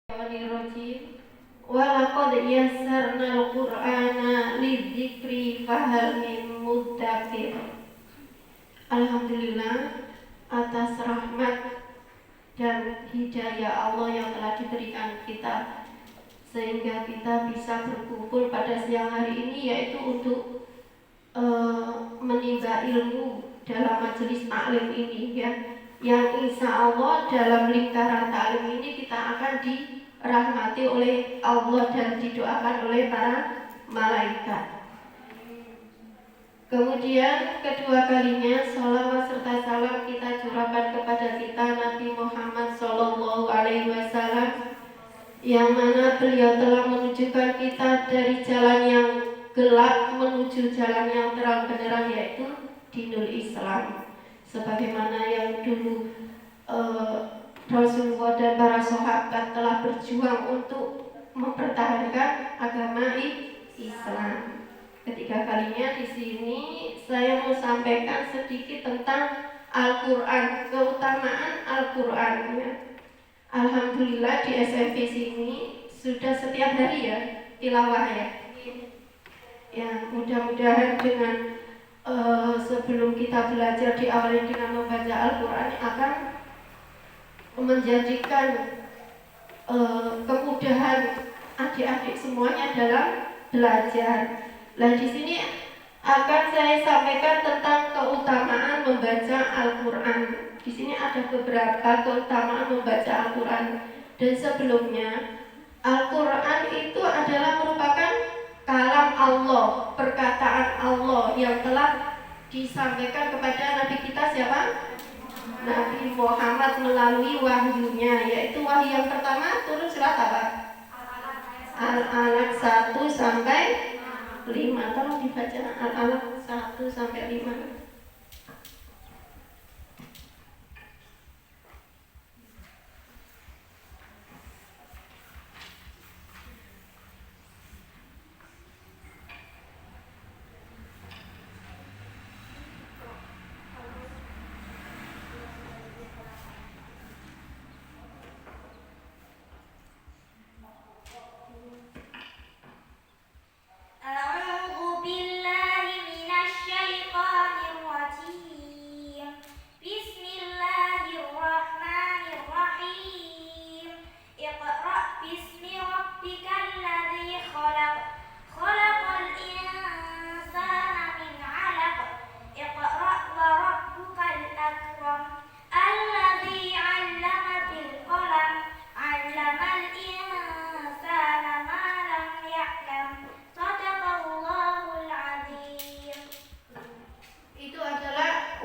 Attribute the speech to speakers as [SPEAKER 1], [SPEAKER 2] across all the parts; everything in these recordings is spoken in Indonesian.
[SPEAKER 1] Bismillahirrahmanirrahim. Walaqad yassarnal Qur'ana lidzikri fahal min mudzakir. Alhamdulillah atas rahmat dan hidayah Allah yang telah diberikan kita sehingga kita bisa berkumpul pada siang hari ini, yaitu untuk menimba ilmu dalam majelis taklim ini, ya, yang insya Allah dalam lingkaran taklim ini kita akan dirahmati oleh Allah dan didoakan oleh para malaikat. Kemudian kedua kalinya sholawat serta salam kita curahkan kepada kita Nabi Muhammad SAW, yang mana beliau telah menunjukkan kita dari jalan yang gelap menuju jalan yang terang benderang, yaitu dinul Islam. Sebagaimana yang dulu Rasulullah dan para sahabat telah berjuang untuk mempertahankan agama Islam. Ketiga kalinya di sini saya mau sampaikan sedikit tentang Al-Quran, keutamaan Al-Quran, ya. Alhamdulillah di SMP sini sudah setiap hari ya tilawah, ya. Ya, mudah-mudahan dengan sebelum kita belajar diawali dengan membaca Al-Quran akan menjadikan kemudahan adik-adik semuanya dalam belajar. Nah, di sini akan saya sampaikan tentang keutamaan membaca Al-Quran. Di sini ada beberapa keutamaan membaca Al-Quran. Dan sebelumnya, Al-Quran itu adalah merupakan kalam Allah, perkataan Allah yang telah disampaikan kepada Nabi kita siapa? Nabi Muhammad melalui wahyunya, yaitu wahyu yang pertama turun surat apa? Al-Alaq 1 sampai 5. Tolong dibaca Al-Alaq 1 sampai 5.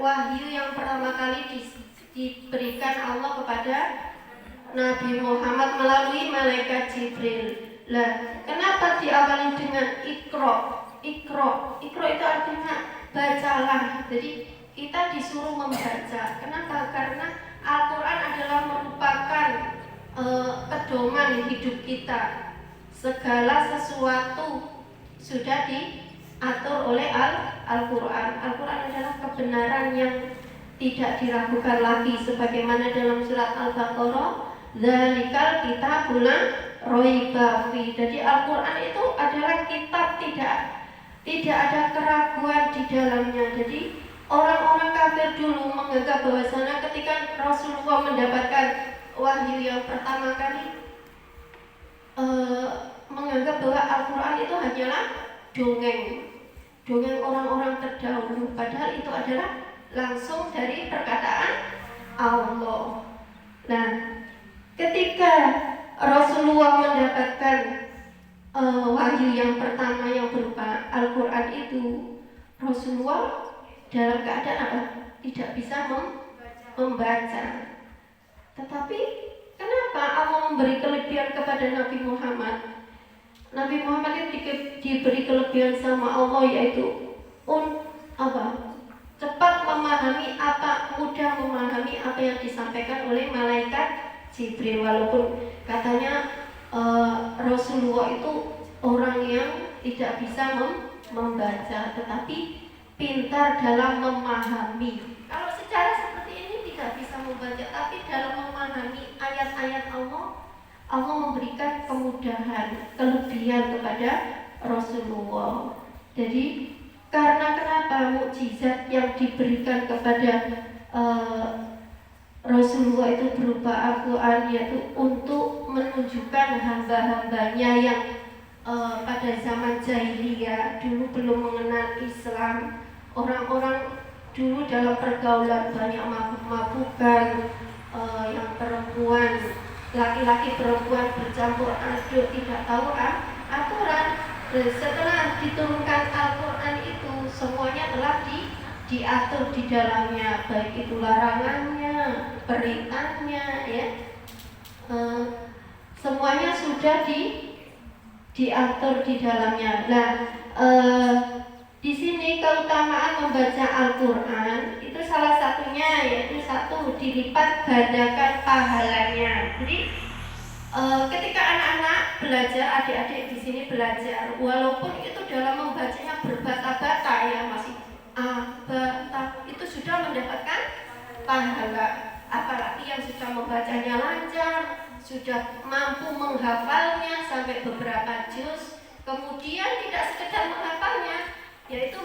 [SPEAKER 1] Wahyu yang pertama kali diberikan Allah kepada Nabi Muhammad melalui malaikat Jibril. Lah, kenapa diawali dengan Iqra? Iqra itu artinya bacalah. Jadi kita disuruh membaca. Kenapa? Karena Al-Quran adalah merupakan pedoman hidup kita. Segala sesuatu sudah diatur oleh Al-Quran. Al-Quran adalah kebenaran yang tidak diragukan lagi, sebagaimana dalam surat Al-Baqarah, "Dzalikal kitabul la raiba fi." Jadi Al-Quran itu adalah kitab tidak ada keraguan di dalamnya. Jadi orang-orang kafir dulu menganggap bahwasanya ketika Rasulullah mendapatkan wahyu yang pertama kali, menganggap bahwa Al-Quran itu hanyalah dongeng orang-orang terdahulu, padahal itu adalah langsung dari perkataan Allah. Nah, ketika Rasulullah mendapatkan wahyu yang pertama yang berupa Al-Quran itu, Rasulullah dalam keadaan apa? Tidak bisa membaca. Tetapi kenapa Allah memberi kelebihan kepada Nabi Muhammad? Nabi Muhammad itu diberi kelebihan sama Allah, yaitu cepat memahami mudah memahami apa yang disampaikan oleh malaikat Jibril. Walaupun katanya Rasulullah itu orang yang tidak bisa membaca, tetapi pintar dalam memahami. Kalau secara seperti ini tidak bisa membaca, tapi dalam memahami ayat-ayat Allah Allah memberikan kemudahan, kelebihan kepada Rasulullah. Jadi karena kenapa mukjizat yang diberikan kepada Rasulullah itu berupa Al-Quran, yaitu untuk menunjukkan hamba-hambanya yang pada zaman jahiliyah dulu belum mengenal Islam. Orang-orang dulu dalam pergaulan banyak mabuk-mabukan, yang perempuan, laki-laki perempuan bercampur aduk, tidak tahu aturan. Setelah diturunkan Al-Quran itu semuanya telah diatur di dalamnya, baik itu larangannya, perintahnya, ya, semuanya sudah diatur di dalamnya. Nah, di sini keutamaan membaca Al-Quran itu salah satunya yaitu satu, dilipat gandakan pahalanya. Jadi ketika anak-anak belajar, adik-adik di sini belajar, walaupun itu dalam membacanya berbata-bata, ya masih bata, itu sudah mendapatkan pahala. Apalagi yang sudah membacanya lancar, sudah mampu menghafalnya sampai beberapa juz, kemudian tidak sekedar menghafalnya, yaitu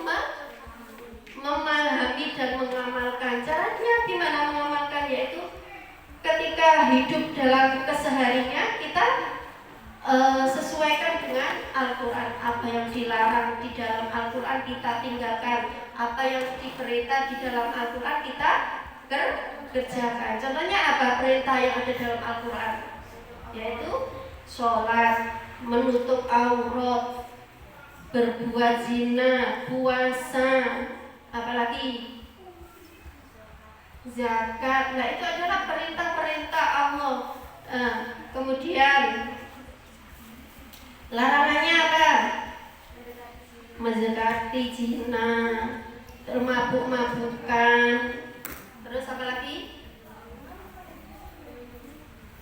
[SPEAKER 1] memahami dan mengamalkan. Caranya gimana mengamalkan? Yaitu ketika hidup dalam kesehariannya kita sesuaikan dengan Al-Quran. Apa yang dilarang di dalam Al-Quran kita tinggalkan, apa yang diperintah di dalam Al-Quran kita kerjakan. Contohnya apa perintah yang ada dalam Al-Quran? Yaitu sholat, menutup aurat, berbuat zina, puasa, apalagi zakat. Nah, itu adalah perintah-perintah Allah. Kemudian larangannya apa? Mendekati zina, mabuk-mabukan, terus apa lagi?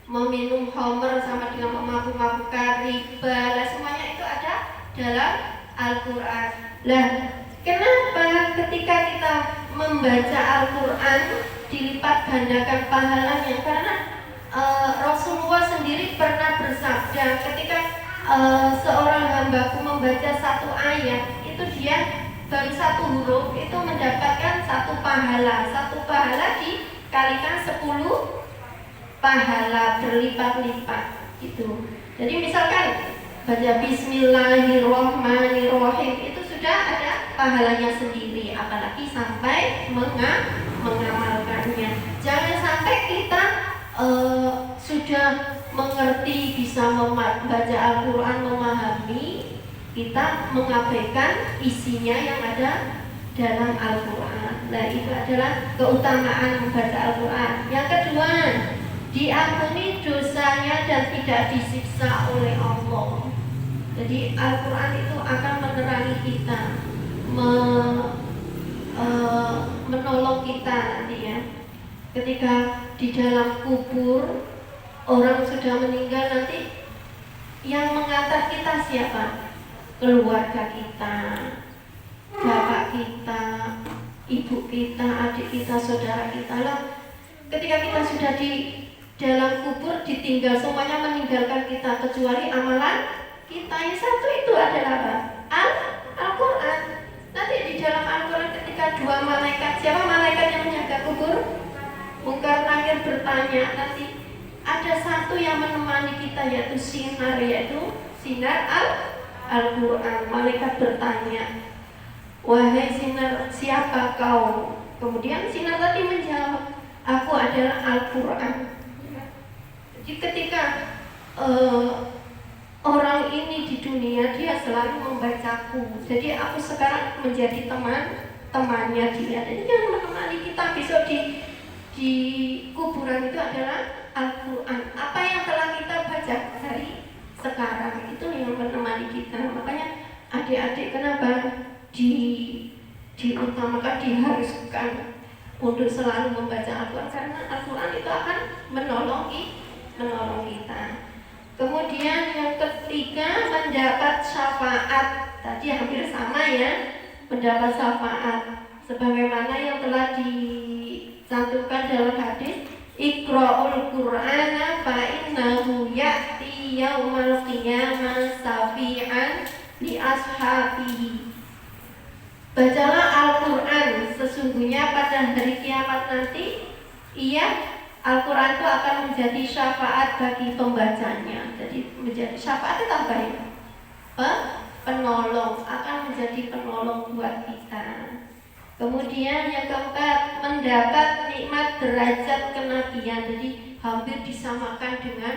[SPEAKER 1] Meminum khamr sama dengan memabuk-mabukan, riba. Lah, semuanya itu ada dalam Al-Quran. Lah, kenapa ketika kita membaca Al-Quran dilipat gandakan pahalanya? Karena Rasulullah sendiri pernah bersabda, ketika seorang hambaku membaca satu ayat, itu dia baru satu huruf itu mendapatkan satu pahala. Satu pahala dikalikan 10 pahala berlipat-lipat gitu. Jadi misalkan baca Bismillahirrohmanirrohim itu sudah ada pahalanya sendiri, apalagi sampai mengamalkannya. Jangan sampai kita sudah mengerti, bisa membaca Al-Quran, memahami, kita mengabaikan isinya yang ada dalam Al-Quran. Nah, itu adalah keutamaan membaca Al-Quran. Yang kedua, diampuni dosanya dan tidak disiksa oleh Allah. Jadi Al-Quran itu akan menerangi kita, menolong kita nanti, ya. Ketika di dalam kubur orang sudah meninggal, nanti yang mengantar kita siapa? Keluarga kita, bapak kita, ibu kita, adik kita, saudara kita lah. Ketika kita sudah di dalam kubur, ditinggal, semuanya meninggalkan kita kecuali amalan kita. Yang satu itu adalah apa? Al-Quran. Nanti di dalam Al-Quran ketika dua malaikat, siapa malaikat yang menjaga kubur? Mungkar Nakir bertanya, nanti ada satu yang menemani kita, yaitu sinar Al-Quran. Malaikat bertanya, wahai sinar, siapa kau? Kemudian sinar tadi menjawab, aku adalah Al-Quran. Jadi ketika orang ini di dunia, dia selalu membacaku. Jadi aku sekarang menjadi temannya dia. Jadi yang menemani kita besok di kuburan itu adalah Al-Quran. Apa yang telah kita baca hari sekarang itu yang menemani kita. Makanya adik-adik kenapa diutamakan, diharuskan untuk selalu membaca Al-Quran, karena Al-Quran itu akan menolong kita. Kemudian yang ketiga, mendapat syafaat. Tadi hampir sama, ya, mendapat syafaat sebagaimana yang telah dicantumkan dalam hadis Iqra'ul Qur'ana fa innahu ya'ti yaumal qiyamah syafi'an li ashabihi. Bacalah Al-Quran, sesungguhnya pada hari kiamat nanti Al-Quran itu akan menjadi syafaat bagi pembacanya. Jadi menjadi syafaat itu apa ya? Penolong, akan menjadi penolong buat kita. Kemudian yang keempat, mendapat nikmat derajat kenabian. Jadi hampir disamakan dengan